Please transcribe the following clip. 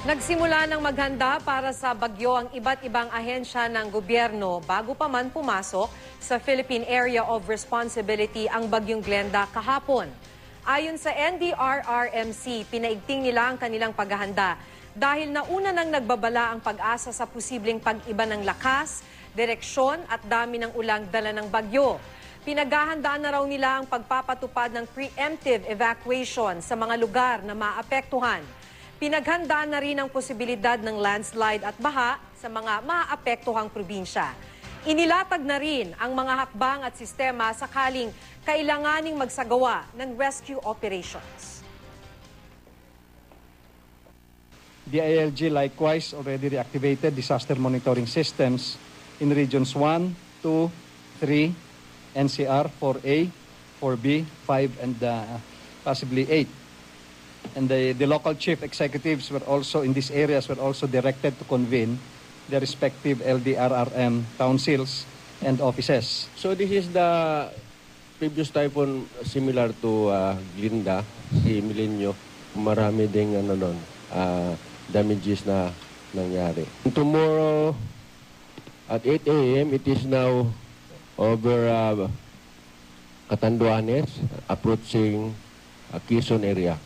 Nagsimula ng maghanda para sa bagyo ang iba't ibang ahensya ng gobyerno bago pa man pumasok sa Philippine Area of Responsibility ang bagyong Glenda kahapon. Ayon sa NDRRMC, pinaigting nila ang kanilang paghahanda dahil nauna nang nagbabala ang pag-asa sa posibleng pag-iba ng lakas, direksyon at dami ng ulang dala ng bagyo. Pinaghahandaan na raw nila ang pagpapatupad ng preemptive evacuation sa mga lugar na maapektuhan. Pinaghandaan na rin ang posibilidad ng landslide at baha sa mga maapektuhang probinsya. Inilatag na rin ang mga hakbang at sistema sakaling kailanganing magsagawa ng rescue operations. The ILG likewise already reactivated disaster monitoring systems in regions 1, 2, 3, NCR, 4A, 4B, 5, and possibly 8. And the local chief executives were also in these areas were also directed to convene the respective LDRRM councils and offices. So this is the previous typhoon similar to Glinda, si Milenio. Marami ding damages na nangyari. Tomorrow at 8 a.m. it is now over Catanduanes, approaching Quezon area.